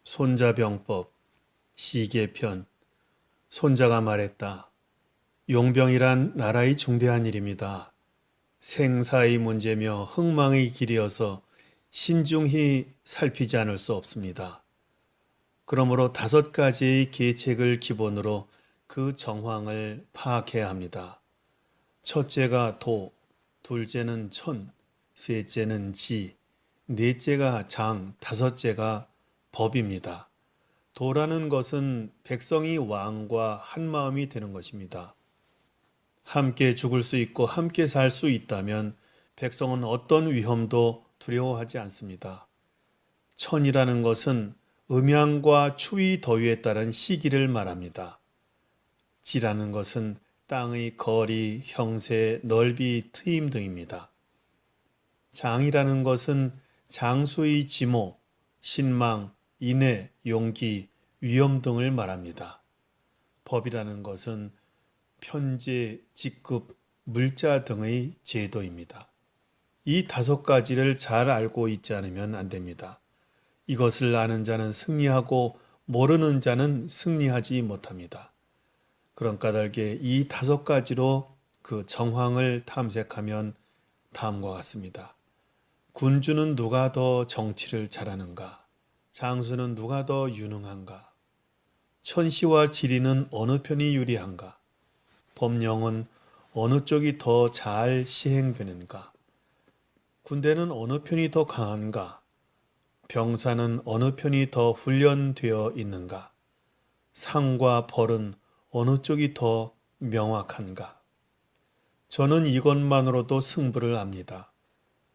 손자병법 시계편. 손자가 말했다. 용병이란 나라의 중대한 일입니다. 생사의 문제며 흥망의 길이어서 신중히 살피지 않을 수 없습니다. 그러므로 5가지의 계책을 기본으로 그 정황을 파악해야 합니다. 첫째가 도, 둘째는 천, 셋째는 지, 넷째가 장, 5째가 법입니다. 도라는 것은 백성이 왕과 한마음이 되는 것입니다. 함께 죽을 수 있고 함께 살 수 있다면 백성은 어떤 위험도 두려워하지 않습니다. 천이라는 것은 음양과 추위 더위에 따른 시기를 말합니다. 지라는 것은 땅의 거리, 형세, 넓이, 트임 등입니다. 장이라는 것은 장수의 지모, 신망, 인애, 용기, 위험 등을 말합니다. 법이라는 것은 편제, 직급, 물자 등의 제도입니다. 이 5가지를 잘 알고 있지 않으면 안 됩니다. 이것을 아는 자는 승리하고 모르는 자는 승리하지 못합니다. 그런 까닭에 이 5가지로 그 정황을 탐색하면 다음과 같습니다. 군주는 누가 더 정치를 잘하는가? 장수는 누가 더 유능한가? 천시와 지리는 어느 편이 유리한가? 법령은 어느 쪽이 더 잘 시행되는가? 군대는 어느 편이 더 강한가? 병사는 어느 편이 더 훈련되어 있는가? 상과 벌은 어느 쪽이 더 명확한가? 저는 이것만으로도 승부를 압니다.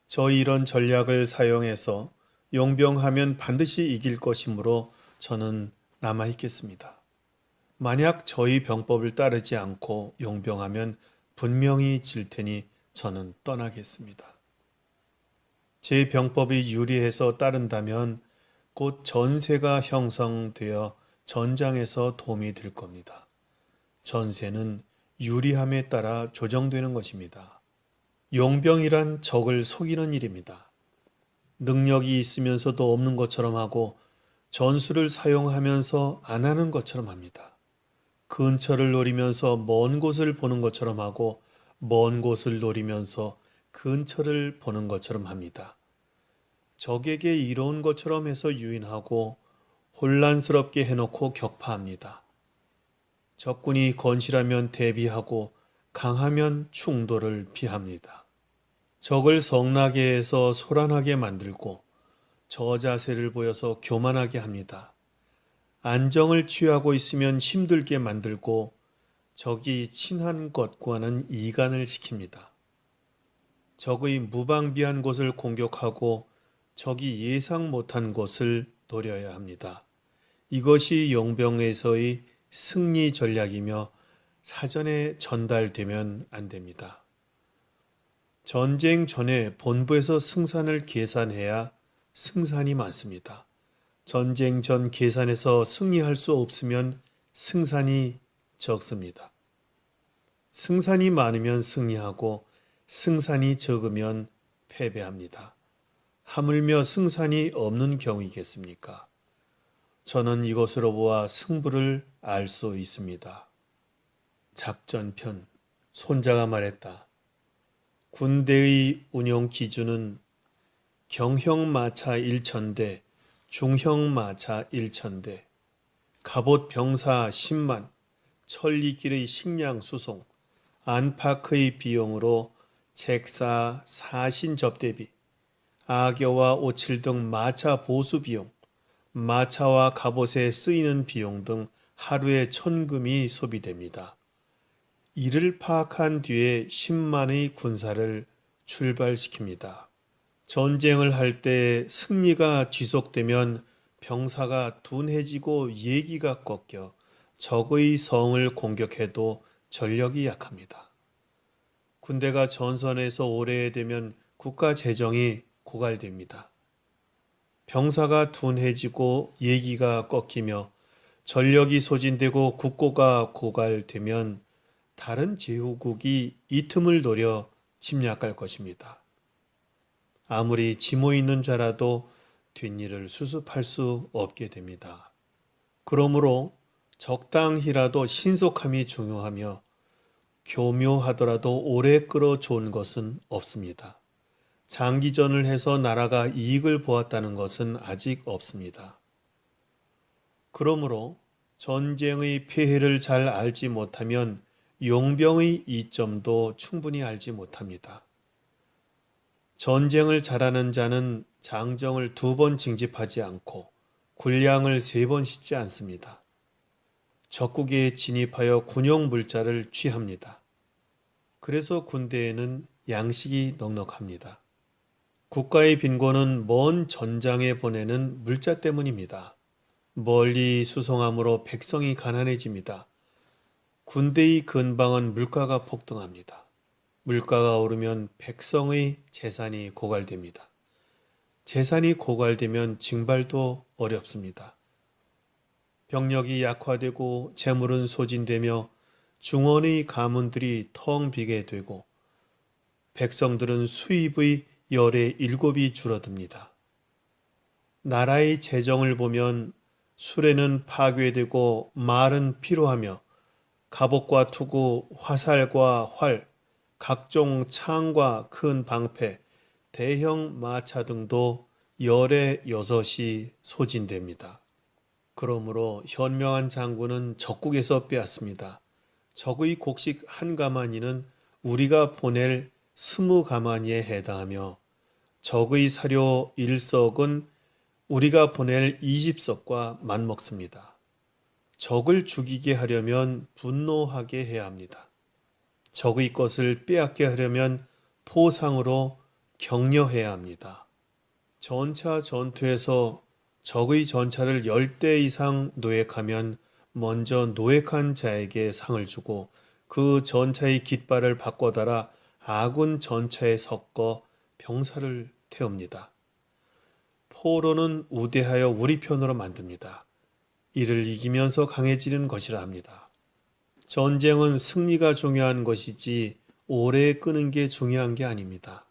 저희 이런 전략을 사용해서 용병하면 반드시 이길 것이므로 저는 남아있겠습니다. 만약 저희 병법을 따르지 않고 용병하면 분명히 질 테니 저는 떠나겠습니다. 제 병법이 유리해서 따른다면 곧 전세가 형성되어 전장에서 도움이 될 겁니다. 전세는 유리함에 따라 조정되는 것입니다. 용병이란 적을 속이는 일입니다. 능력이 있으면서도 없는 것처럼 하고 전술을 사용하면서 안 하는 것처럼 합니다. 근처를 노리면서 먼 곳을 보는 것처럼 하고 먼 곳을 노리면서 근처를 보는 것처럼 합니다. 적에게 이로운 것처럼 해서 유인하고 혼란스럽게 해놓고 격파합니다. 적군이 건실하면 대비하고 강하면 충돌을 피합니다. 적을 성나게 해서 소란하게 만들고 저자세를 보여서 교만하게 합니다. 안정을 취하고 있으면 힘들게 만들고 적이 친한 것과는 이간을 시킵니다. 적의 무방비한 곳을 공격하고 적이 예상 못한 곳을 노려야 합니다. 이것이 용병에서의 승리 전략이며 사전에 전달되면 안 됩니다. 전쟁 전에 본부에서 승산을 계산해야 승산이 많습니다. 전쟁 전 계산에서 승리할 수 없으면 승산이 적습니다. 승산이 많으면 승리하고 승산이 적으면 패배합니다. 하물며 승산이 없는 경우이겠습니까? 저는 이것으로 보아 승부를 알 수 있습니다. 작전편. 손자가 말했다. 군대의 운용 기준은 경형마차 1,000대, 중형마차 1,000대, 갑옷 병사 10만, 천리길의 식량 수송, 안팎의 비용으로 책사, 사신 접대비, 악여와 오칠 등 마차 보수 비용, 마차와 갑옷에 쓰이는 비용 등 하루에 1,000금이 소비됩니다. 이를 파악한 뒤에 10만의 군사를 출발시킵니다. 전쟁을 할 때 승리가 지속되면 병사가 둔해지고 예기가 꺾여 적의 성을 공격해도 전력이 약합니다. 군대가 전선에서 오래되면 국가 재정이 고갈됩니다. 병사가 둔해지고 예기가 꺾이며 전력이 소진되고 국고가 고갈되면 다른 제후국이 이 틈을 노려 침략할 것입니다. 아무리 지모 있는 자라도 뒷일을 수습할 수 없게 됩니다. 그러므로 적당히라도 신속함이 중요하며 교묘하더라도 오래 끌어좋은 것은 없습니다. 장기전을 해서 나라가 이익을 보았다는 것은 아직 없습니다. 그러므로 전쟁의 폐해를 잘 알지 못하면 용병의 이점도 충분히 알지 못합니다. 전쟁을 잘하는 자는 장정을 2번 징집하지 않고 군량을 3번 싣지 않습니다. 적국에 진입하여 군용 물자를 취합니다. 그래서 군대에는 양식이 넉넉합니다. 국가의 빈곤은 먼 전장에 보내는 물자 때문입니다. 멀리 수송함으로 백성이 가난해집니다. 군대의 근방은 물가가 폭등합니다. 물가가 오르면 백성의 재산이 고갈됩니다. 재산이 고갈되면 징발도 어렵습니다. 병력이 약화되고 재물은 소진되며 중원의 가문들이 텅 비게 되고 백성들은 수입의 열의 7이 줄어듭니다. 나라의 재정을 보면 수레는 파괴되고 말은 피로하며 갑옷과 투구, 화살과 활, 각종 창과 큰 방패, 대형 마차 등도 열의 6이 소진됩니다. 그러므로 현명한 장군은 적국에서 빼앗습니다. 적의 곡식 1가마니는 우리가 보낼 20가마니에 해당하며 적의 사료 1석은 우리가 보낼 20석과 맞먹습니다. 적을 죽이게 하려면 분노하게 해야 합니다. 적의 것을 빼앗게 하려면 포상으로 격려해야 합니다. 전차 전투에서 적의 전차를 10대 이상 노획하면 먼저 노획한 자에게 상을 주고 그 전차의 깃발을 바꿔달아 아군 전차에 섞어 병사를 태웁니다. 포로는 우대하여 우리 편으로 만듭니다. 이를 이기면서 강해지는 것이라 합니다. 전쟁은 승리가 중요한 것이지 오래 끄는 게 중요한 게 아닙니다.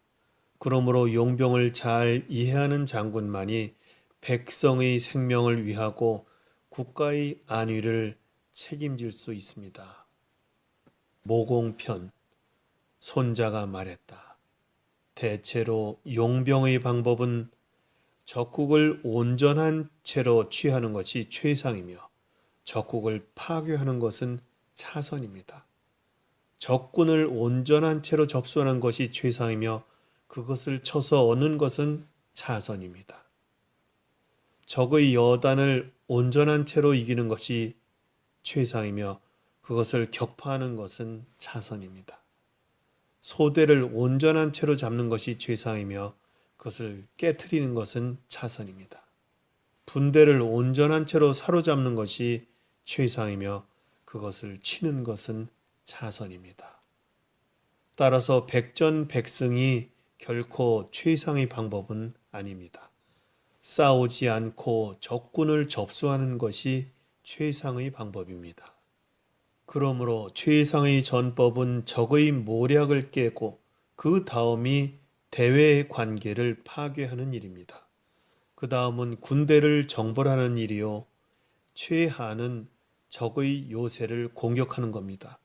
그러므로 용병을 잘 이해하는 장군만이 백성의 생명을 위하고 국가의 안위를 책임질 수 있습니다. 모공편 손자가 말했다. 대체로 용병의 방법은 적국을 온전한 채로 취하는 것이 최상이며 적국을 파괴하는 것은 차선입니다. 적군을 온전한 채로 접수하는 것이 최상이며 그것을 쳐서 얻는 것은 차선입니다. 적의 여단을 온전한 채로 이기는 것이 최상이며 그것을 격파하는 것은 차선입니다. 소대를 온전한 채로 잡는 것이 최상이며 그것을 깨트리는 것은 차선입니다. 분대를 온전한 채로 사로잡는 것이 최상이며 그것을 치는 것은 차선입니다. 따라서 백전백승이 결코 최상의 방법은 아닙니다. 싸우지 않고 적군을 접수하는 것이 최상의 방법입니다. 그러므로 최상의 전법은 적의 모략을 깨고 그 다음이 대외의 관계를 파괴하는 일입니다. 그 다음은 군대를 정벌하는 일이요. 최하는 적의 요새를 공격하는 겁니다.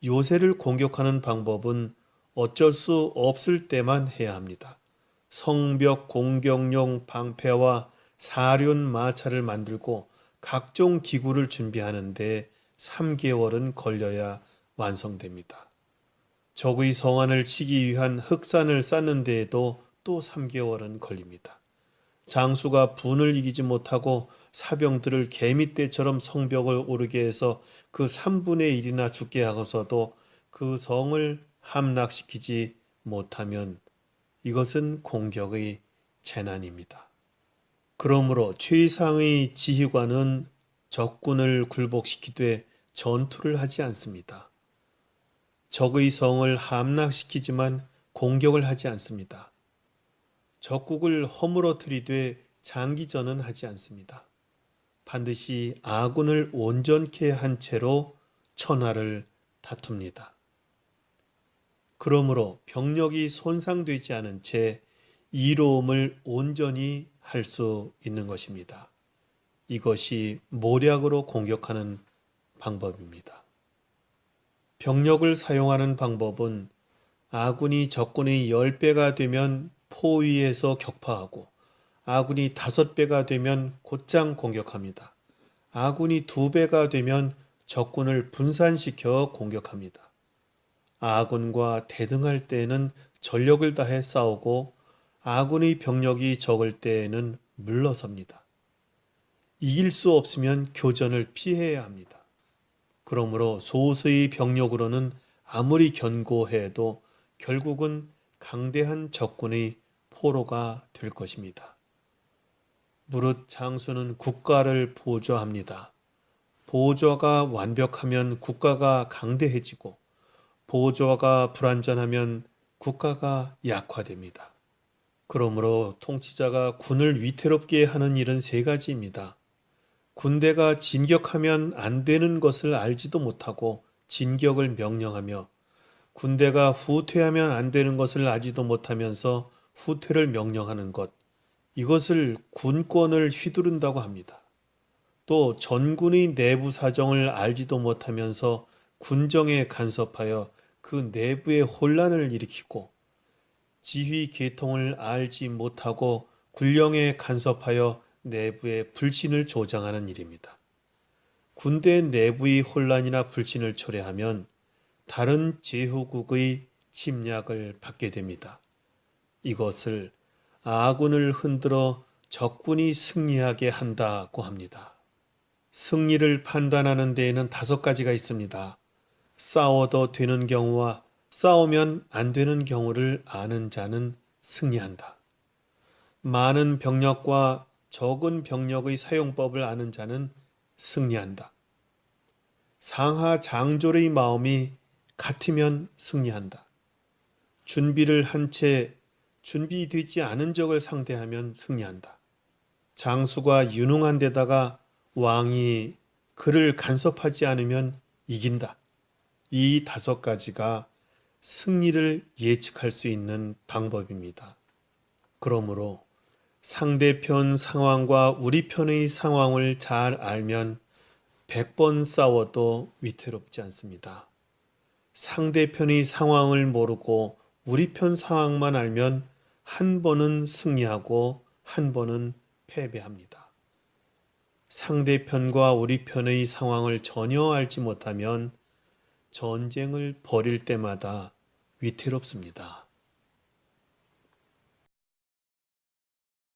요새를 공격하는 방법은 어쩔 수 없을 때만 해야 합니다. 성벽 공격용 방패와 사륜 마차를 만들고 각종 기구를 준비하는데 3개월은 걸려야 완성됩니다. 적의 성안을 치기 위한 흑산을 쌓는 데에도 또 3개월은 걸립니다. 장수가 분을 이기지 못하고 사병들을 개미떼처럼 성벽을 오르게 해서 그 3분의 1이나 죽게 하고서도 그 성을 함락시키지 못하면 이것은 공격의 재난입니다. 그러므로 최상의 지휘관은 적군을 굴복시키되 전투를 하지 않습니다. 적의 성을 함락시키지만 공격을 하지 않습니다. 적국을 허물어뜨리되 장기전은 하지 않습니다. 반드시 아군을 온전케 한 채로 천하를 다툽니다. 그러므로 병력이 손상되지 않은 채 이로움을 온전히 할 수 있는 것입니다. 이것이 모략으로 공격하는 방법입니다. 병력을 사용하는 방법은 아군이 적군의 10배가 되면 포위해서 격파하고 아군이 5배가 되면 곧장 공격합니다. 아군이 2배가 되면 적군을 분산시켜 공격합니다. 아군과 대등할 때에는 전력을 다해 싸우고 아군의 병력이 적을 때에는 물러섭니다. 이길 수 없으면 교전을 피해야 합니다. 그러므로 소수의 병력으로는 아무리 견고해도 결국은 강대한 적군의 포로가 될 것입니다. 무릇 장수는 국가를 보조합니다. 보조가 완벽하면 국가가 강대해지고 보조가 불완전하면 국가가 약화됩니다. 그러므로 통치자가 군을 위태롭게 하는 일은 3가지입니다. 군대가 진격하면 안 되는 것을 알지도 못하고 진격을 명령하며 군대가 후퇴하면 안 되는 것을 알지도 못하면서 후퇴를 명령하는 것, 이것을 군권을 휘두른다고 합니다. 또 전군의 내부 사정을 알지도 못하면서 군정에 간섭하여 그 내부의 혼란을 일으키고 지휘 계통을 알지 못하고 군령에 간섭하여 내부의 불신을 조장하는 일입니다. 군대 내부의 혼란이나 불신을 초래하면 다른 제후국의 침략을 받게 됩니다. 이것을 아군을 흔들어 적군이 승리하게 한다고 합니다. 승리를 판단하는 데에는 5가지가 있습니다. 싸워도 되는 경우와 싸우면 안 되는 경우를 아는 자는 승리한다. 많은 병력과 적은 병력의 사용법을 아는 자는 승리한다. 상하 장졸의 마음이 같으면 승리한다. 준비를 한 채 준비되지 않은 적을 상대하면 승리한다. 장수가 유능한 데다가 왕이 그를 간섭하지 않으면 이긴다. 이 5가지가 승리를 예측할 수 있는 방법입니다. 그러므로 상대편 상황과 우리 편의 상황을 잘 알면 100번 싸워도 위태롭지 않습니다. 상대편의 상황을 모르고 우리 편 상황만 알면 한 번은 승리하고 한 번은 패배합니다. 상대편과 우리 편의 상황을 전혀 알지 못하면 전쟁을 벌일 때마다 위태롭습니다.